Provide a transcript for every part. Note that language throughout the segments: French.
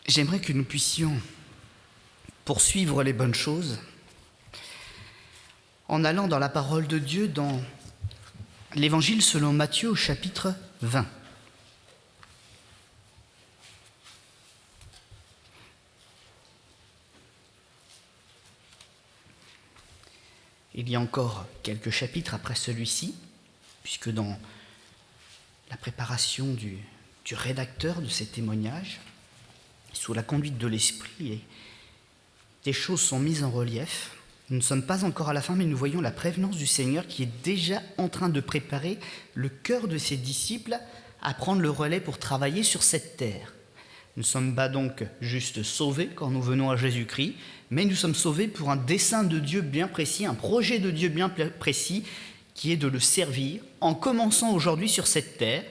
J'aimerais que nous puissions poursuivre les bonnes choses en allant dans la parole de Dieu dans l'Évangile selon Matthieu au chapitre 20. Il y a encore quelques chapitres après celui-ci, puisque dans la préparation du rédacteur de ces témoignages, sous la conduite de l'Esprit, des choses sont mises en relief. Nous ne sommes pas encore à la fin, mais nous voyons la prévenance du Seigneur qui est déjà en train de préparer le cœur de ses disciples à prendre le relais pour travailler sur cette terre. Nous ne sommes pas donc juste sauvés quand nous venons à Jésus-Christ, mais nous sommes sauvés pour un dessein de Dieu bien précis, un projet de Dieu bien précis, qui est de le servir en commençant aujourd'hui sur cette terre,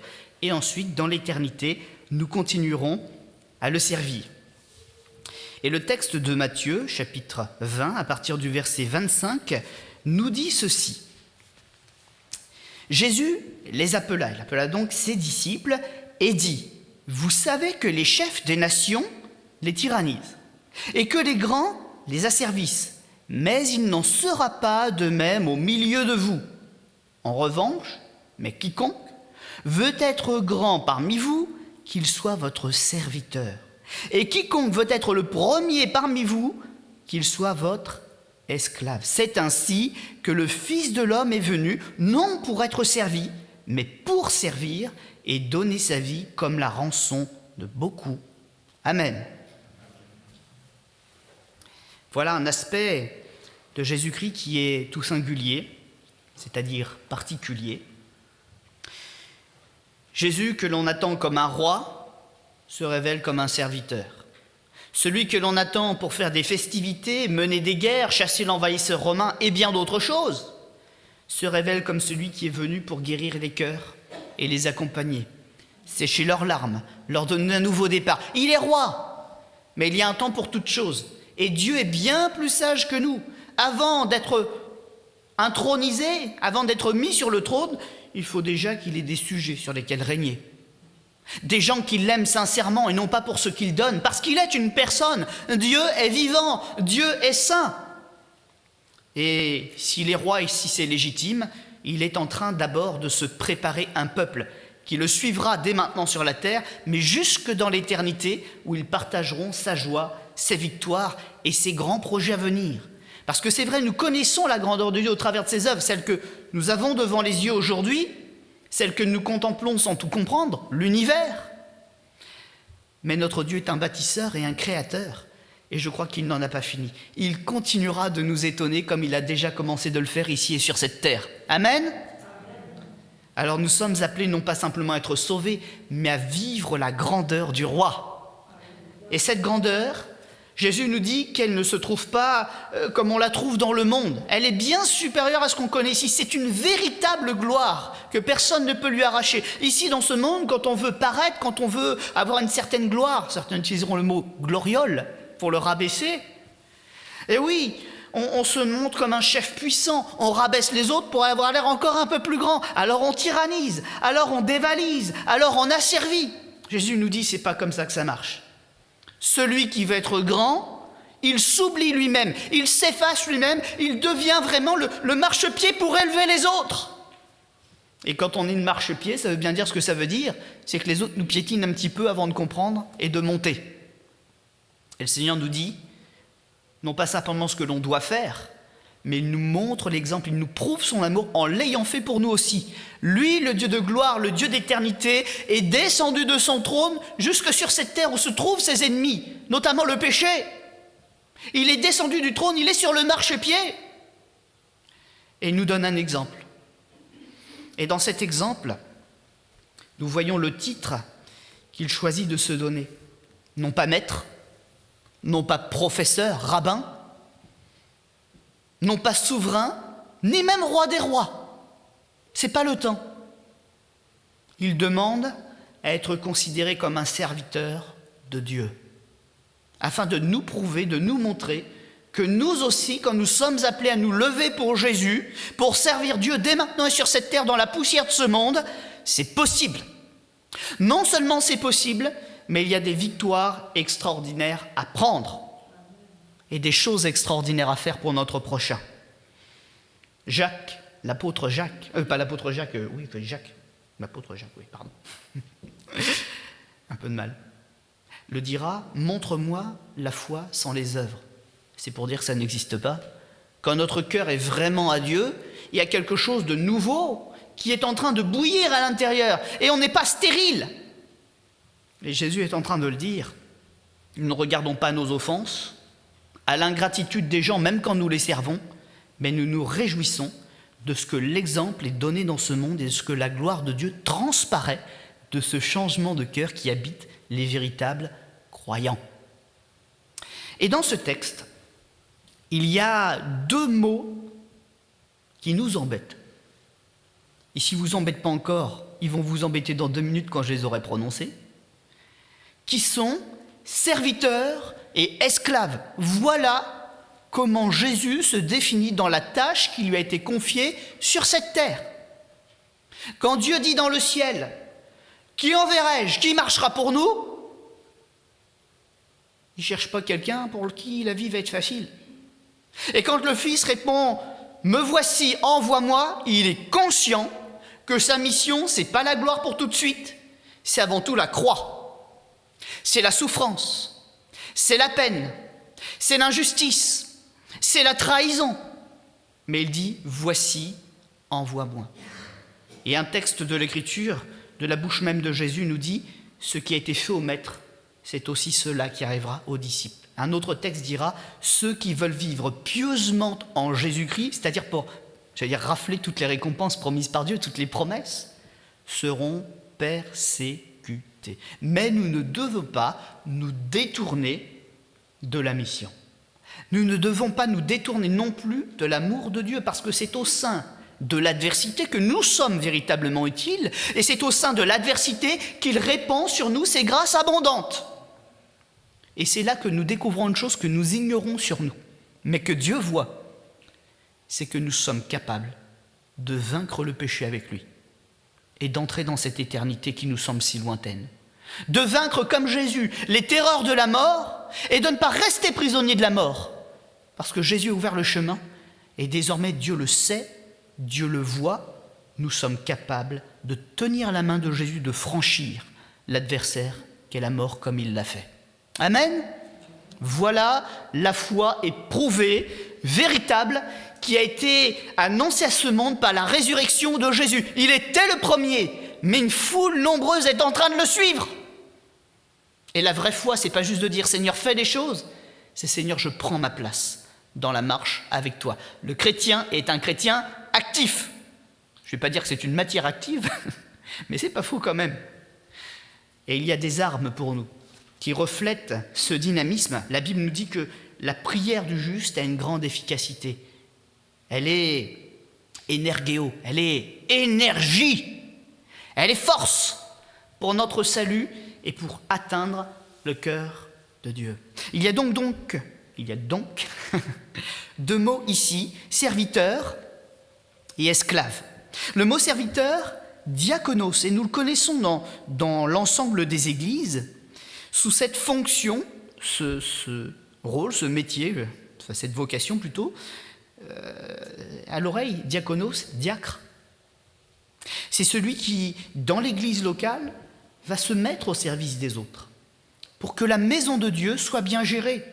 et ensuite, dans l'éternité, nous continuerons à le servir. Et le texte de Matthieu, chapitre 20, à partir du verset 25, nous dit ceci. Jésus les appela, il appela donc ses disciples et dit : « Vous savez que les chefs des nations les tyrannisent et que les grands les asservissent, mais il n'en sera pas de même au milieu de vous. En revanche, mais quiconque veut être grand parmi vous, qu'il soit votre serviteur. Et quiconque veut être le premier parmi vous, qu'il soit votre esclave. C'est ainsi que le Fils de l'homme est venu, non pour être servi, mais pour servir et donner sa vie comme la rançon de beaucoup. Amen. » Voilà un aspect de Jésus-Christ qui est tout singulier, c'est-à-dire particulier. Jésus, que l'on attend comme un roi, se révèle comme un serviteur. Celui que l'on attend pour faire des festivités, mener des guerres, chasser l'envahisseur romain et bien d'autres choses, se révèle comme celui qui est venu pour guérir les cœurs et les accompagner, sécher leurs larmes, leur donner un nouveau départ. Il est roi, mais il y a un temps pour toute chose. Et Dieu est bien plus sage que nous. Avant d'être intronisé, avant d'être mis sur le trône, il faut déjà qu'il ait des sujets sur lesquels régner. Des gens qui l'aiment sincèrement et non pas pour ce qu'il donne, parce qu'il est une personne. Dieu est vivant, Dieu est saint. Et s'il est roi et si c'est légitime, il est en train d'abord de se préparer un peuple qui le suivra dès maintenant sur la terre, mais jusque dans l'éternité où ils partageront sa joie, ses victoires et ses grands projets à venir. Parce que c'est vrai, nous connaissons la grandeur de Dieu au travers de ses œuvres, celles que nous avons devant les yeux aujourd'hui, celles que nous contemplons sans tout comprendre, l'univers. Mais notre Dieu est un bâtisseur et un créateur, et je crois qu'il n'en a pas fini. Il continuera de nous étonner comme il a déjà commencé de le faire ici et sur cette terre. Amen ? Alors nous sommes appelés non pas simplement à être sauvés, mais à vivre la grandeur du roi. Et cette grandeur, Jésus nous dit qu'elle ne se trouve pas comme on la trouve dans le monde. Elle est bien supérieure à ce qu'on connaît ici. C'est une véritable gloire que personne ne peut lui arracher. Ici, dans ce monde, quand on veut paraître, quand on veut avoir une certaine gloire, certains utiliseront le mot « gloriole » pour le rabaisser. Et oui, on se montre comme un chef puissant, on rabaisse les autres pour avoir l'air encore un peu plus grand. Alors on tyrannise, alors on dévalise, alors on asservit. Jésus nous dit, c'est pas comme ça que ça marche. Celui qui veut être grand, il s'oublie lui-même, il s'efface lui-même, il devient vraiment le marchepied pour élever les autres. Et quand on est une marchepied, ça veut bien dire ce que ça veut dire, c'est que les autres nous piétinent un petit peu avant de comprendre et de monter. Et le Seigneur nous dit, non pas simplement ce que l'on doit faire, mais il nous montre l'exemple, il nous prouve son amour en l'ayant fait pour nous aussi. Lui, le Dieu de gloire, le Dieu d'éternité, est descendu de son trône jusque sur cette terre où se trouvent ses ennemis, notamment le péché. Il est descendu du trône, il est sur le marchepied. Et il nous donne un exemple. Et dans cet exemple, nous voyons le titre qu'il choisit de se donner. Non pas maître, non pas professeur, rabbin, non pas souverain, ni même roi des rois. C'est pas le temps. Il demande à être considéré comme un serviteur de Dieu, afin de nous prouver, de nous montrer que nous aussi, quand nous sommes appelés à nous lever pour Jésus, pour servir Dieu dès maintenant et sur cette terre, dans la poussière de ce monde, c'est possible. Non seulement c'est possible, mais il y a des victoires extraordinaires à prendre et des choses extraordinaires à faire pour notre prochain. Jacques, l'apôtre Jacques, l'apôtre Jacques, pardon. Un peu de mal. Le dira, montre-moi la foi sans les œuvres. C'est pour dire que ça n'existe pas. Quand notre cœur est vraiment à Dieu, il y a quelque chose de nouveau qui est en train de bouillir à l'intérieur. Et on n'est pas stérile. Et Jésus est en train de le dire. Nous ne regardons pas nos offenses, à l'ingratitude des gens, même quand nous les servons, mais nous nous réjouissons de ce que l'exemple est donné dans ce monde et de ce que la gloire de Dieu transparaît de ce changement de cœur qui habite les véritables croyants. Et dans ce texte, il y a 2 mots qui nous embêtent. Et si vous ne vous embêtez pas encore, ils vont vous embêter dans 2 minutes quand je les aurai prononcés, qui sont serviteurs et esclaves. Voilà comment Jésus se définit dans la tâche qui lui a été confiée sur cette terre. Quand Dieu dit dans le ciel, « Qui enverrai-je? Qui marchera pour nous ?» Il ne cherche pas quelqu'un pour qui la vie va être facile. Et quand le Fils répond « Me voici, envoie-moi », il est conscient que sa mission, ce n'est pas la gloire pour tout de suite, c'est avant tout la croix. C'est la souffrance, c'est la peine, c'est l'injustice, c'est la trahison. Mais il dit « Voici, envoie-moi ». Et un texte de l'Écriture, de la bouche même de Jésus, nous dit « Ce qui a été fait au Maître, c'est aussi cela qui arrivera aux disciples ». Un autre texte dira « Ceux qui veulent vivre pieusement en Jésus-Christ, c'est-à-dire pour, rafler toutes les récompenses promises par Dieu, toutes les promesses, seront persécutés. » Mais nous ne devons pas nous détourner de la mission. Nous ne devons pas nous détourner non plus de l'amour de Dieu, parce que c'est au sein de l'adversité que nous sommes véritablement utiles, et c'est au sein de l'adversité qu'il répand sur nous ses grâces abondantes. Et c'est là que nous découvrons une chose que nous ignorons sur nous, mais que Dieu voit, c'est que nous sommes capables de vaincre le péché avec lui et d'entrer dans cette éternité qui nous semble si lointaine. De vaincre comme Jésus les terreurs de la mort et de ne pas rester prisonnier de la mort, parce que Jésus a ouvert le chemin et désormais Dieu le sait, Dieu le voit, nous sommes capables de tenir la main de Jésus, de franchir l'adversaire qu'est la mort comme il l'a fait. Amen. Voilà la foi éprouvée, véritable, qui a été annoncée à ce monde par la résurrection de Jésus. Il était le premier, mais une foule nombreuse est en train de le suivre. Et la vraie foi, c'est pas juste de dire « Seigneur, fais des choses », c'est « Seigneur, je prends ma place dans la marche avec toi ». Le chrétien est un chrétien actif. Je ne vais pas dire que c'est une matière active, mais c'est pas faux quand même. Et il y a des armes pour nous qui reflètent ce dynamisme. La Bible nous dit que la prière du juste a une grande efficacité. Elle est énergéo, elle est énergie, elle est force pour notre salut et pour atteindre le cœur de Dieu. Il y a donc 2 mots ici, serviteur et esclave. Le mot serviteur, diakonos, et nous le connaissons dans l'ensemble des églises, sous cette fonction, ce rôle, ce métier, cette vocation plutôt, à l'oreille, diakonos, diacre. C'est celui qui, dans l'église locale, va se mettre au service des autres, pour que la maison de Dieu soit bien gérée.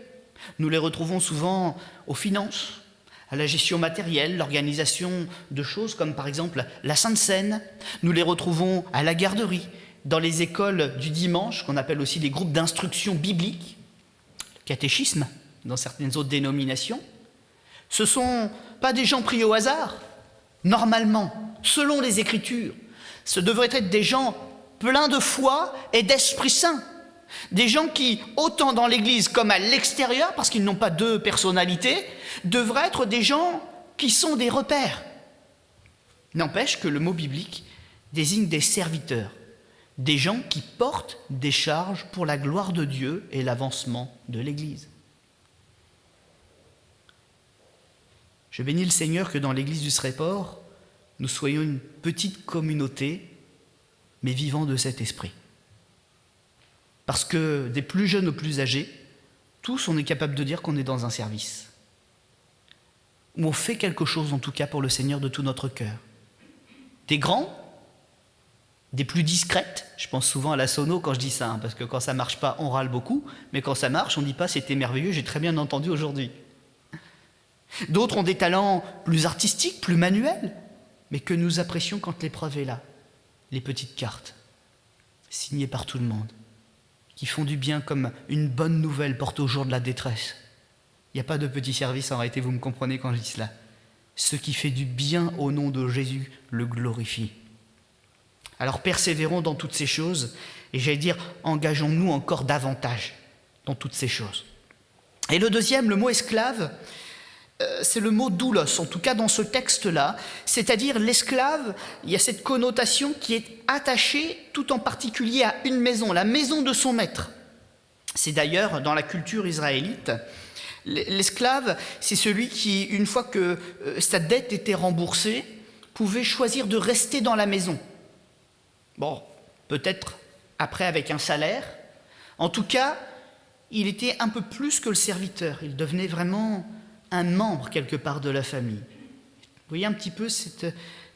Nous les retrouvons souvent aux finances, à la gestion matérielle, l'organisation de choses comme par exemple la Sainte Seine. Nous les retrouvons à la garderie, dans les écoles du dimanche, qu'on appelle aussi les groupes d'instruction biblique, le catéchisme, dans certaines autres dénominations. Ce ne sont pas des gens pris au hasard. Normalement, selon les Écritures, ce devraient être des gens pleins de foi et d'Esprit Saint. Des gens qui, autant dans l'Église comme à l'extérieur, parce qu'ils n'ont pas 2 personnalités, devraient être des gens qui sont des repères. N'empêche que le mot biblique désigne des serviteurs, des gens qui portent des charges pour la gloire de Dieu et l'avancement de l'Église. Je bénis le Seigneur que dans l'Église du Sréport, nous soyons une petite communauté, mais vivant de cet esprit. Parce que des plus jeunes aux plus âgés, tous on est capable de dire qu'on est dans un service. Où on fait quelque chose en tout cas pour le Seigneur de tout notre cœur. Des grands, des plus discrètes, je pense souvent à la sono quand je dis ça, parce que quand ça marche pas, on râle beaucoup, mais quand ça marche, on ne dit pas c'était merveilleux, j'ai très bien entendu aujourd'hui. D'autres ont des talents plus artistiques, plus manuels, mais que nous apprécions quand l'épreuve est là. Les petites cartes, signées par tout le monde, qui font du bien comme une bonne nouvelle portée au jour de la détresse. Il n'y a pas de petit service, en réalité, vous me comprenez quand je dis cela. Ce qui fait du bien au nom de Jésus le glorifie. Alors persévérons dans toutes ces choses, et j'allais dire, engageons-nous encore davantage dans toutes ces choses. Et le deuxième, le mot esclave, c'est le mot doulos, en tout cas dans ce texte-là, c'est-à-dire l'esclave, il y a cette connotation qui est attachée tout en particulier à une maison, la maison de son maître. C'est d'ailleurs dans la culture israélite, l'esclave, c'est celui qui, une fois que sa dette était remboursée, pouvait choisir de rester dans la maison. Bon, peut-être après avec un salaire. En tout cas, il était un peu plus que le serviteur, il devenait vraiment un membre quelque part de la famille. Vous voyez un petit peu cette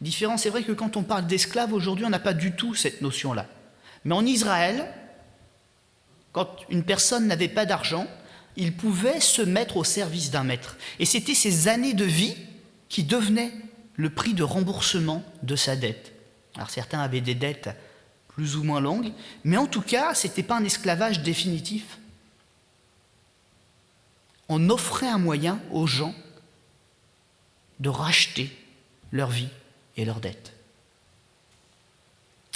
différence. C'est vrai que quand on parle d'esclaves aujourd'hui, on n'a pas du tout cette notion-là. Mais en Israël, quand une personne n'avait pas d'argent, il pouvait se mettre au service d'un maître. Et c'était ses années de vie qui devenaient le prix de remboursement de sa dette. Alors certains avaient des dettes plus ou moins longues, mais en tout cas, ce n'était pas un esclavage définitif. On offrait un moyen aux gens de racheter leur vie et leurs dettes.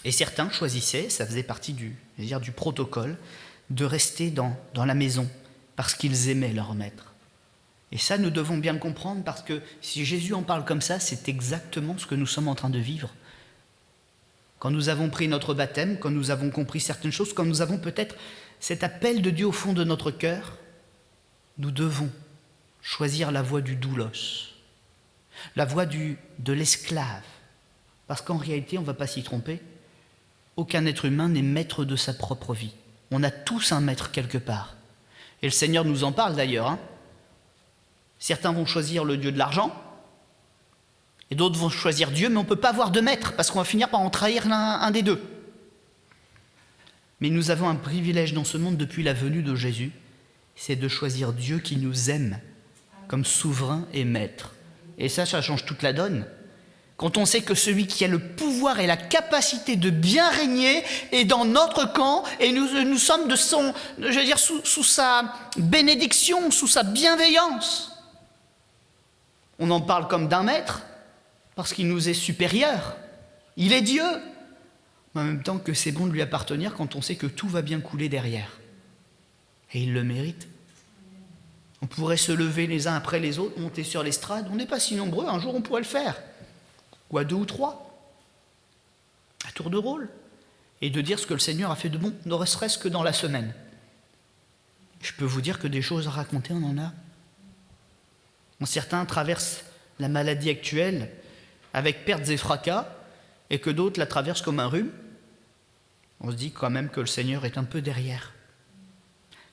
Et certains choisissaient, ça faisait partie du protocole, de rester dans la maison parce qu'ils aimaient leur maître. Et ça, nous devons bien le comprendre parce que si Jésus en parle comme ça, c'est exactement ce que nous sommes en train de vivre. Quand nous avons pris notre baptême, quand nous avons compris certaines choses, quand nous avons peut-être cet appel de Dieu au fond de notre cœur, nous devons choisir la voie du doulos, la voie de l'esclave. Parce qu'en réalité, on ne va pas s'y tromper, aucun être humain n'est maître de sa propre vie. On a tous un maître quelque part. Et le Seigneur nous en parle d'ailleurs. Certains vont choisir le Dieu de l'argent, et d'autres vont choisir Dieu, mais on ne peut pas avoir de maître, parce qu'on va finir par en trahir un des deux. Mais nous avons un privilège dans ce monde depuis la venue de Jésus, c'est de choisir Dieu qui nous aime comme souverain et maître. Et ça change toute la donne. Quand on sait que celui qui a le pouvoir et la capacité de bien régner est dans notre camp, et nous sommes de son, sous sa bénédiction, sous sa bienveillance. On en parle comme d'un maître, parce qu'il nous est supérieur. Il est Dieu. Mais en même temps que c'est bon de lui appartenir quand on sait que tout va bien couler derrière. Et il le mérite. On pourrait se lever les uns après les autres, monter sur l'estrade. On n'est pas si nombreux, un jour on pourrait le faire. Ou à 2 ou 3. À tour de rôle. Et de dire ce que le Seigneur a fait de bon, ne serait-ce que dans la semaine. Je peux vous dire que des choses à raconter, on en a. Certains traversent la maladie actuelle avec pertes et fracas, et que d'autres la traversent comme un rhume. On se dit quand même que le Seigneur est un peu derrière.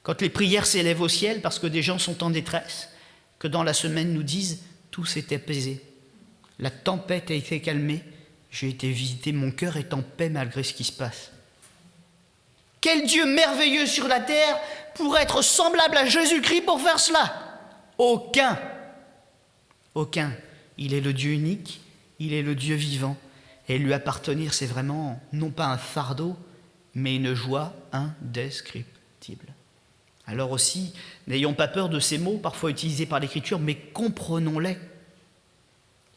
Quand les prières s'élèvent au ciel parce que des gens sont en détresse, que dans la semaine nous disent « tout s'est apaisé, la tempête a été calmée, j'ai été visité, mon cœur est en paix malgré ce qui se passe ». Quel Dieu merveilleux sur la terre pourrait être semblable à Jésus-Christ pour faire cela? Aucun. Aucun. Il est le Dieu unique, il est le Dieu vivant, et lui appartenir, c'est vraiment non pas un fardeau, mais une joie indescriptible. Alors aussi, n'ayons pas peur de ces mots parfois utilisés par l'Écriture, mais comprenons-les.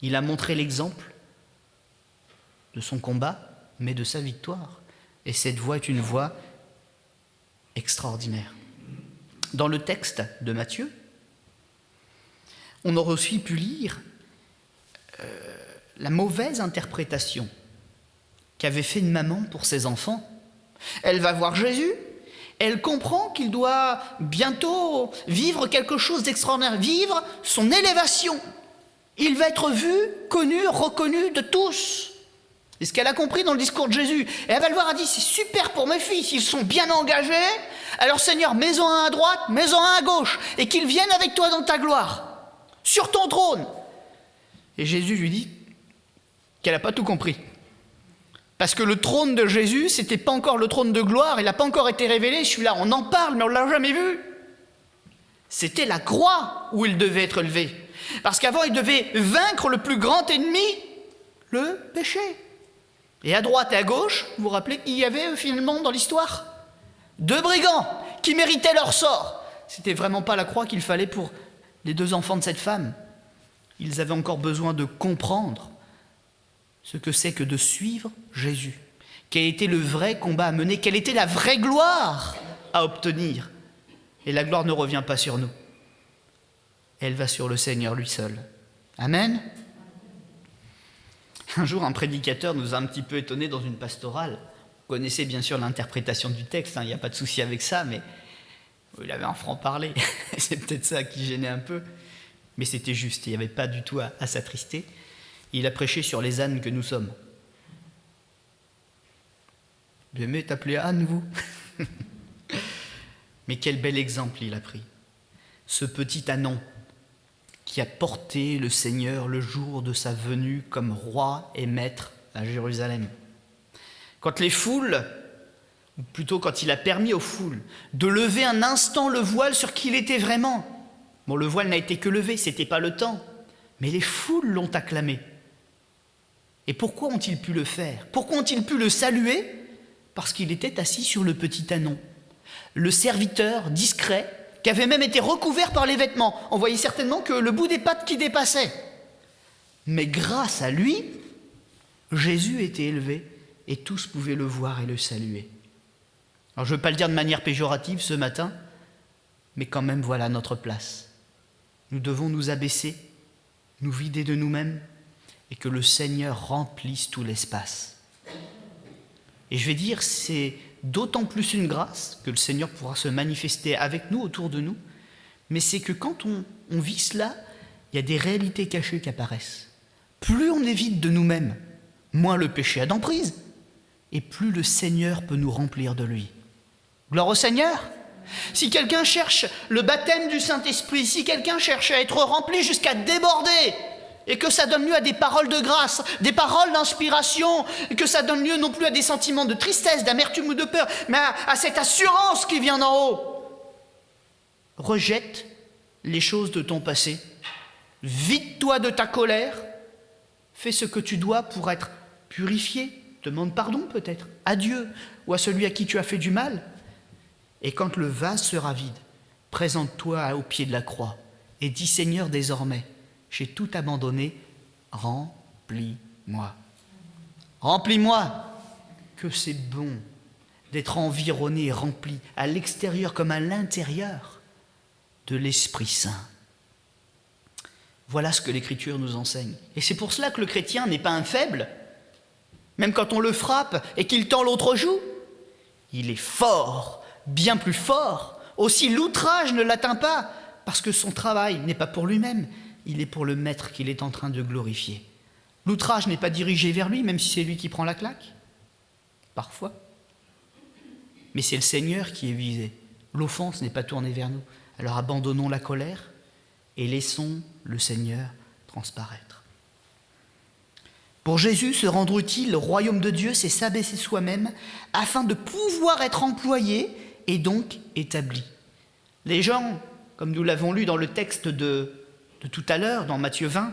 Il a montré l'exemple de son combat, mais de sa victoire. Et cette voie est une voie extraordinaire. Dans le texte de Matthieu, on aurait aussi pu lire la mauvaise interprétation qu'avait fait une maman pour ses enfants. Elle va voir Jésus, elle comprend qu'il doit bientôt vivre quelque chose d'extraordinaire, vivre son élévation. Il va être vu, connu, reconnu de tous. Et ce qu'elle a compris dans le discours de Jésus, et elle va le voir, elle dit, c'est super pour mes fils, ils sont bien engagés, alors Seigneur, mets-en un à droite, mets-en un à gauche, et qu'ils viennent avec toi dans ta gloire, sur ton trône. Et Jésus lui dit qu'elle n'a pas tout compris. Parce que le trône de Jésus, c'était pas encore le trône de gloire, il n'a pas encore été révélé, celui-là, on en parle, mais on ne l'a jamais vu. C'était la croix où il devait être élevé. Parce qu'avant, il devait vaincre le plus grand ennemi, le péché. Et à droite et à gauche, vous vous rappelez qu'il y avait finalement dans l'histoire 2 brigands qui méritaient leur sort. C'était vraiment pas la croix qu'il fallait pour les 2 enfants de cette femme. Ils avaient encore besoin de comprendre ce que c'est que de suivre Jésus. Quel était le vrai combat à mener, quelle était la vraie gloire à obtenir. Et la gloire ne revient pas sur nous. Elle va sur le Seigneur lui seul. Amen. Un jour, un prédicateur nous a un petit peu étonnés dans une pastorale. Vous connaissez bien sûr l'interprétation du texte, il n'y a pas de souci avec ça, mais il avait un franc-parler. C'est peut-être ça qui gênait un peu. Mais c'était juste, il n'y avait pas du tout à s'attrister. Il a prêché sur les ânes que nous sommes. Vous aimez t'appeler âne, vous? Mais quel bel exemple il a pris. Ce petit ânon qui a porté le Seigneur le jour de sa venue comme roi et maître à Jérusalem. Quand les foules, ou plutôt quand il a permis aux foules de lever un instant le voile sur qui il était vraiment. Bon, le voile n'a été que levé, c'était pas le temps, mais les foules l'ont acclamé. Et pourquoi ont-ils pu le faire? Pourquoi ont-ils pu le saluer? Parce qu'il était assis sur le petit ânon, le serviteur discret, qui avait même été recouvert par les vêtements. On voyait certainement que le bout des pattes qui dépassait. Mais grâce à lui, Jésus était élevé et tous pouvaient le voir et le saluer. Alors je ne veux pas le dire de manière péjorative ce matin, mais quand même voilà notre place. Nous devons nous abaisser, nous vider de nous-mêmes et que le Seigneur remplisse tout l'espace. Et je vais dire, c'est d'autant plus une grâce que le Seigneur pourra se manifester avec nous, autour de nous, mais c'est que quand on vit cela, il y a des réalités cachées qui apparaissent. Plus on est vide de nous-mêmes, moins le péché a d'emprise, et plus le Seigneur peut nous remplir de lui. Gloire au Seigneur! Si quelqu'un cherche le baptême du Saint-Esprit, si quelqu'un cherche à être rempli jusqu'à déborder, et que ça donne lieu à des paroles de grâce, des paroles d'inspiration, et que ça donne lieu non plus à des sentiments de tristesse, d'amertume ou de peur, mais à cette assurance qui vient d'en haut. Rejette les choses de ton passé, vide-toi de ta colère, fais ce que tu dois pour être purifié, demande pardon peut-être à Dieu ou à celui à qui tu as fait du mal. Et quand le vase sera vide, présente-toi au pied de la croix et dis Seigneur désormais, j'ai tout abandonné, remplis-moi. Remplis-moi, que c'est bon d'être environné et rempli à l'extérieur comme à l'intérieur de l'Esprit Saint. Voilà ce que l'Écriture nous enseigne. Et c'est pour cela que le chrétien n'est pas un faible. Même quand on le frappe et qu'il tend l'autre joue, il est fort, bien plus fort. Aussi l'outrage ne l'atteint pas, parce que son travail n'est pas pour lui-même, il est pour le maître qu'il est en train de glorifier. L'outrage n'est pas dirigé vers lui, même si c'est lui qui prend la claque, parfois. Mais c'est le Seigneur qui est visé. L'offense n'est pas tournée vers nous. Alors abandonnons la colère et laissons le Seigneur transparaître. Pour Jésus, se rendre utile au royaume de Dieu, c'est s'abaisser soi-même afin de pouvoir être employé et donc établi. Les gens, comme nous l'avons lu dans le texte de tout à l'heure, dans Matthieu 20,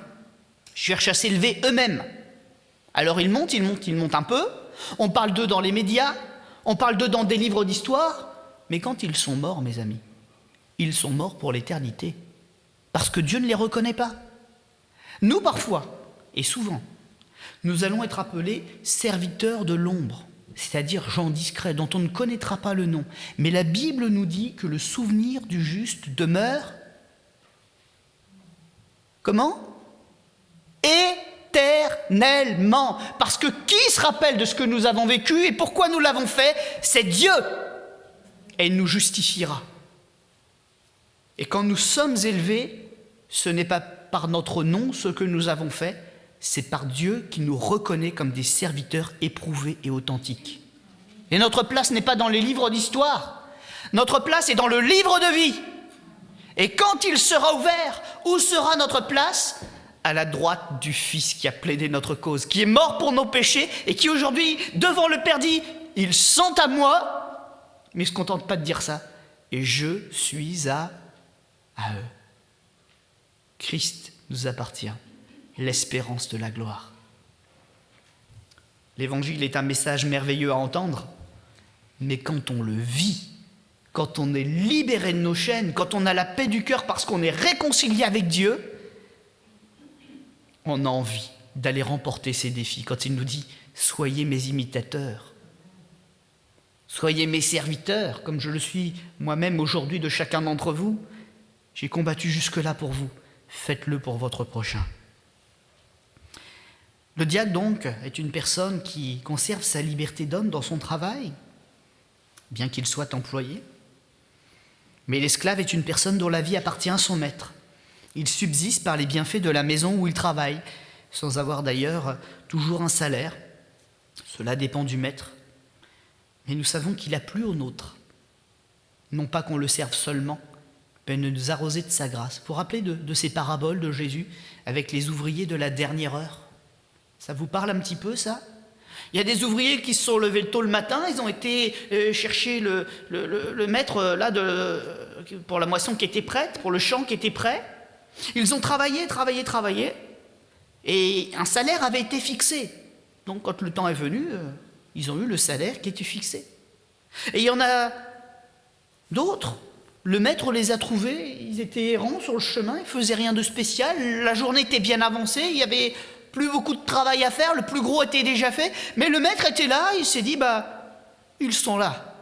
cherchent à s'élever eux-mêmes. Alors ils montent un peu, on parle d'eux dans les médias, on parle d'eux dans des livres d'histoire, mais quand ils sont morts, mes amis, ils sont morts pour l'éternité, parce que Dieu ne les reconnaît pas. Nous, parfois, et souvent, nous allons être appelés serviteurs de l'ombre, c'est-à-dire gens discrets dont on ne connaîtra pas le nom. Mais la Bible nous dit que le souvenir du juste demeure... Comment? Éternellement. Parce que qui se rappelle de ce que nous avons vécu et pourquoi nous l'avons fait? C'est Dieu. Et il nous justifiera. Et quand nous sommes élevés, ce n'est pas par notre nom ce que nous avons fait, c'est par Dieu qui nous reconnaît comme des serviteurs éprouvés et authentiques. Et notre place n'est pas dans les livres d'histoire. Notre place est dans le livre de vie. Et quand il sera ouvert, où sera notre place ? À la droite du Fils qui a plaidé notre cause, qui est mort pour nos péchés et qui aujourd'hui, devant le Père, dit « Ils sont à moi », mais il ne se contente pas de dire ça. Et je suis à eux. Christ nous appartient, l'espérance de la gloire. L'évangile est un message merveilleux à entendre, mais quand on le vit, quand on est libéré de nos chaînes, quand on a la paix du cœur parce qu'on est réconcilié avec Dieu, on a envie d'aller remporter ces défis. Quand il nous dit « Soyez mes imitateurs », soyez mes serviteurs, comme je le suis moi-même aujourd'hui de chacun d'entre vous. J'ai combattu jusque-là pour vous. Faites-le pour votre prochain. Le diacre, donc, est une personne qui conserve sa liberté d'homme dans son travail, bien qu'il soit employé. Mais l'esclave est une personne dont la vie appartient à son maître. Il subsiste par les bienfaits de la maison où il travaille, sans avoir d'ailleurs toujours un salaire. Cela dépend du maître. Mais nous savons qu'il a plu au nôtre. Non pas qu'on le serve seulement, mais de nous arroser de sa grâce. Vous vous rappelez de ces paraboles de Jésus avec les ouvriers de la dernière heure ? Ça vous parle un petit peu, ça ? Il y a des ouvriers qui se sont levés tôt le matin, ils ont été chercher le maître là, pour la moisson qui était prête, pour le champ qui était prêt. Ils ont travaillé, et un salaire avait été fixé. Donc quand le temps est venu, ils ont eu le salaire qui était fixé. Et il y en a d'autres, le maître les a trouvés, ils étaient errants sur le chemin, ils ne faisaient rien de spécial, la journée était bien avancée, il y avait plus beaucoup de travail à faire, le plus gros était déjà fait, mais le maître était là, il s'est dit, ils sont là.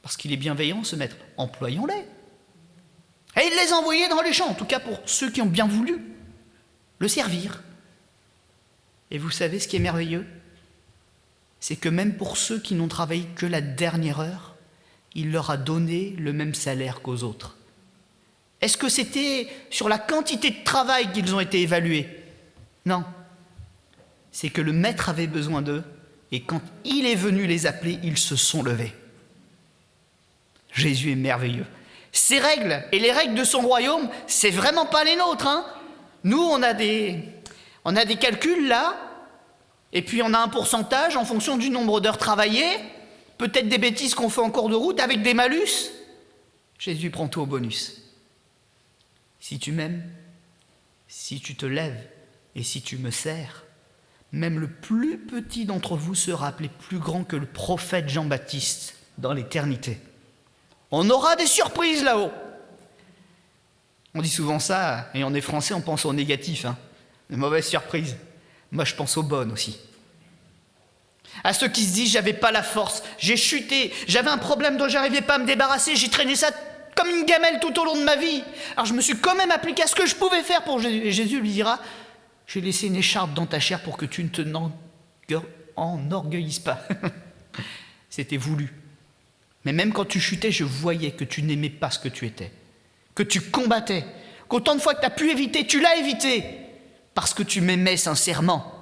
Parce qu'il est bienveillant, ce maître, employons-les. Et il les a envoyés dans les champs, en tout cas pour ceux qui ont bien voulu le servir. Et vous savez ce qui est merveilleux ? C'est que même pour ceux qui n'ont travaillé que la dernière heure, il leur a donné le même salaire qu'aux autres. Est-ce que c'était sur la quantité de travail qu'ils ont été évalués ? Non. C'est que le maître avait besoin d'eux, et quand il est venu les appeler, ils se sont levés. Jésus est merveilleux. Ses règles et les règles de son royaume, c'est vraiment pas les nôtres. Nous, on a des calculs là, et puis on a un pourcentage en fonction du nombre d'heures travaillées, peut-être des bêtises qu'on fait en cours de route avec des malus. Jésus prend tout au bonus. Si tu m'aimes, si tu te lèves et si tu me sers, même le plus petit d'entre vous sera appelé plus grand que le prophète Jean-Baptiste dans l'éternité. On aura des surprises là-haut. On dit souvent ça, et on est français, on pense au négatif, les mauvaises surprises. Moi, je pense aux bonnes aussi. À ceux qui se disent, j'avais pas la force, j'ai chuté, j'avais un problème dont j'arrivais pas à me débarrasser, j'ai traîné ça comme une gamelle tout au long de ma vie. Alors je me suis quand même appliqué à ce que je pouvais faire pour Jésus. Et Jésus lui dira, j'ai laissé une écharpe dans ta chair pour que tu ne te enorgueillisses pas. C'était voulu. Mais même quand tu chutais, je voyais que tu n'aimais pas ce que tu étais, que tu combattais, qu'autant de fois que tu as pu éviter, tu l'as évité, parce que tu m'aimais sincèrement.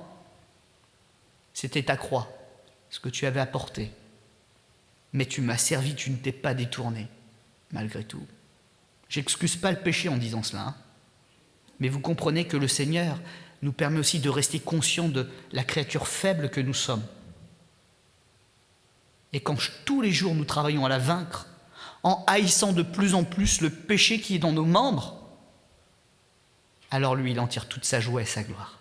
C'était ta croix, ce que tu avais apporté. Mais tu m'as servi, tu ne t'es pas détourné, malgré tout. J'excuse pas le péché en disant cela, mais vous comprenez que le Seigneur nous permet aussi de rester conscients de la créature faible que nous sommes. Et quand tous les jours nous travaillons à la vaincre, en haïssant de plus en plus le péché qui est dans nos membres, alors lui, il en tire toute sa joie et sa gloire.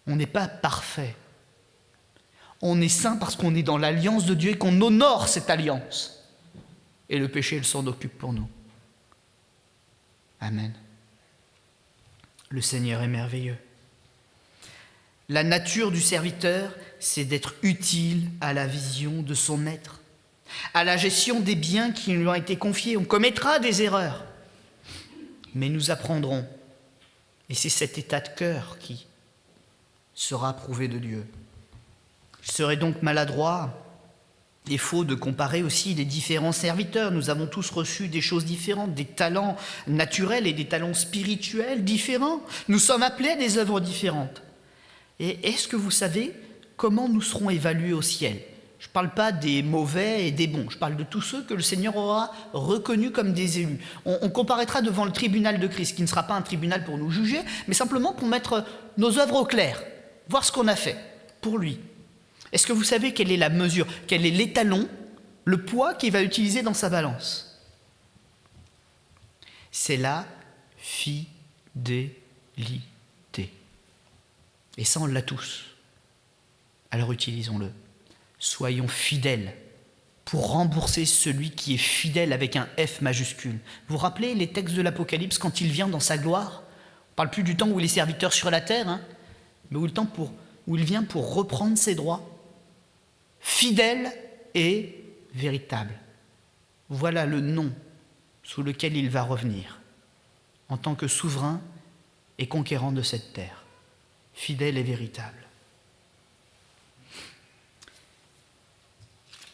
On n'est pas parfait. On est saint parce qu'on est dans l'alliance de Dieu et qu'on honore cette alliance. Et le péché, il s'en occupe pour nous. Amen. Le Seigneur est merveilleux. La nature du serviteur, c'est d'être utile à la vision de son maître, à la gestion des biens qui lui ont été confiés. On commettra des erreurs, mais nous apprendrons. Et c'est cet état de cœur qui sera approuvé de Dieu. Je serai donc maladroit Il est faux de comparer aussi les différents serviteurs. Nous avons tous reçu des choses différentes, des talents naturels et des talents spirituels différents. Nous sommes appelés à des œuvres différentes. Et est-ce que vous savez comment nous serons évalués au ciel ? Je ne parle pas des mauvais et des bons, je parle de tous ceux que le Seigneur aura reconnus comme des élus. On comparaîtra devant le tribunal de Christ, qui ne sera pas un tribunal pour nous juger, mais simplement pour mettre nos œuvres au clair, voir ce qu'on a fait pour lui. Est-ce que vous savez quelle est la mesure, quel est l'étalon, le poids qu'il va utiliser dans sa balance ? C'est la fidélité. Et ça, on l'a tous. Alors utilisons-le. Soyons fidèles pour rembourser celui qui est fidèle avec un F majuscule. Vous vous rappelez les textes de l'Apocalypse quand il vient dans sa gloire ? On ne parle plus du temps où il est serviteur sur la terre, mais où il vient pour reprendre ses droits. Fidèle et véritable. Voilà le nom sous lequel il va revenir en tant que souverain et conquérant de cette terre. Fidèle et véritable.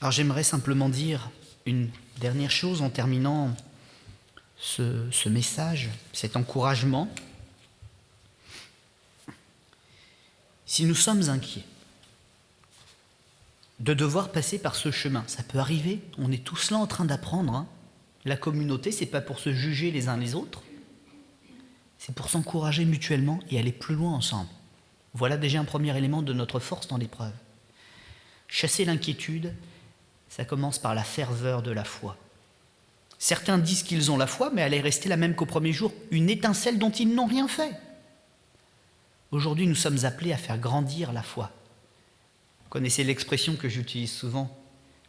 Alors j'aimerais simplement dire une dernière chose en terminant ce message, cet encouragement. Si nous sommes inquiets de devoir passer par ce chemin, ça peut arriver, on est tous là en train d'apprendre. La communauté, c'est pas pour se juger les uns les autres, c'est pour s'encourager mutuellement et aller plus loin ensemble. Voilà déjà un premier élément de notre force dans l'épreuve. Chasser l'inquiétude, ça commence par la ferveur de la foi. Certains disent qu'ils ont la foi, mais elle est restée la même qu'au premier jour, une étincelle dont ils n'ont rien fait. Aujourd'hui, nous sommes appelés à faire grandir la foi. Vous connaissez l'expression que j'utilise souvent.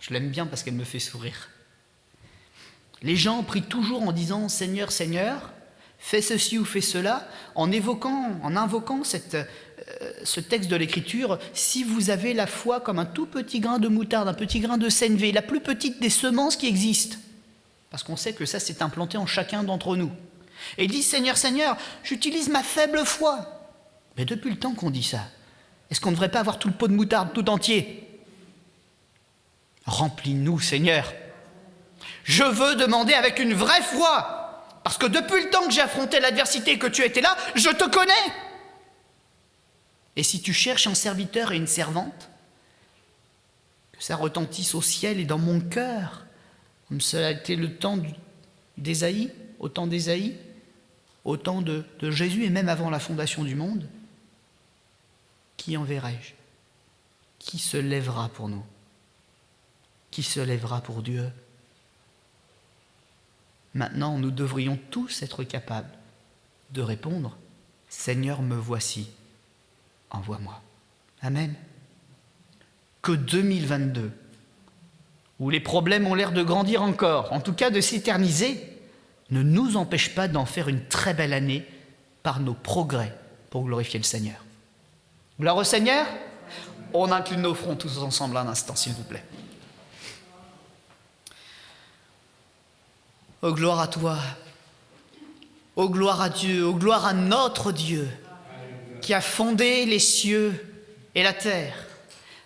Je l'aime bien parce qu'elle me fait sourire. Les gens prient toujours en disant « Seigneur, Seigneur », fais ceci ou fais cela, en invoquant ce texte de l'Écriture, si vous avez la foi comme un tout petit grain de moutarde, un petit grain de sénévé, la plus petite des semences qui existent, parce qu'on sait que ça s'est implanté en chacun d'entre nous. Et il dit, Seigneur, Seigneur, j'utilise ma faible foi. Mais depuis le temps qu'on dit ça, est-ce qu'on ne devrait pas avoir tout le pot de moutarde tout entier ? Remplis-nous, Seigneur. Je veux demander avec une vraie foi. Parce que depuis le temps que j'ai affronté l'adversité et que tu étais là, je te connais. Et si tu cherches un serviteur et une servante, que ça retentisse au ciel et dans mon cœur, comme cela a été le temps d'Ésaïe, au temps d'Ésaïe, au temps de Jésus et même avant la fondation du monde, qui enverrai-je ? Qui se lèvera pour nous ? Qui se lèvera pour Dieu ? Maintenant, nous devrions tous être capables de répondre « Seigneur, me voici, envoie-moi ». Amen. Que 2022, où les problèmes ont l'air de grandir encore, en tout cas de s'éterniser, ne nous empêche pas d'en faire une très belle année par nos progrès pour glorifier le Seigneur. Gloire au Seigneur. On incline nos fronts tous ensemble un instant, s'il vous plaît. Oh, gloire à toi, oh, gloire à Dieu, oh, gloire à notre Dieu, qui a fondé les cieux et la terre,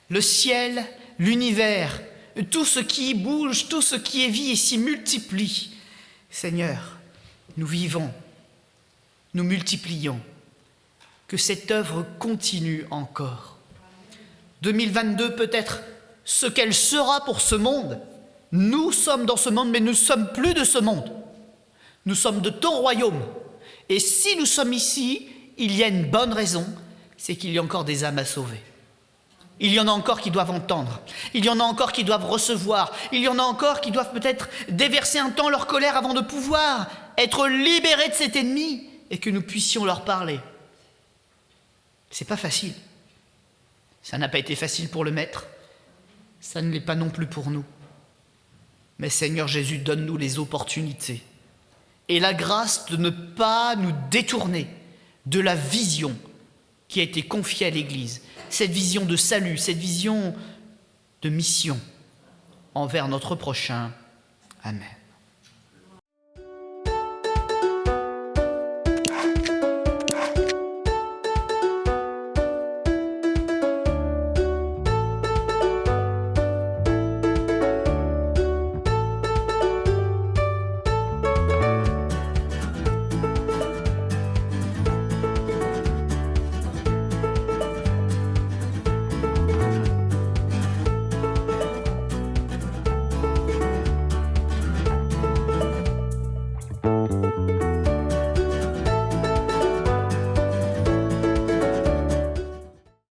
le ciel, l'univers, tout ce qui bouge, tout ce qui est vie et s'y multiplie. Seigneur, nous vivons, nous multiplions, que cette œuvre continue encore. 2022 peut être ce qu'elle sera pour ce monde. Nous sommes dans ce monde, mais nous ne sommes plus de ce monde. Nous sommes de ton royaume. Et si nous sommes ici, il y a une bonne raison, c'est qu'il y a encore des âmes à sauver. Il y en a encore qui doivent entendre. Il y en a encore qui doivent recevoir. Il y en a encore qui doivent peut-être déverser un temps leur colère avant de pouvoir être libérés de cet ennemi et que nous puissions leur parler. C'est pas facile. Ça n'a pas été facile pour le Maître. Ça ne l'est pas non plus pour nous. Mais Seigneur Jésus, donne-nous les opportunités et la grâce de ne pas nous détourner de la vision qui a été confiée à l'Église, cette vision de salut, cette vision de mission envers notre prochain. Amen.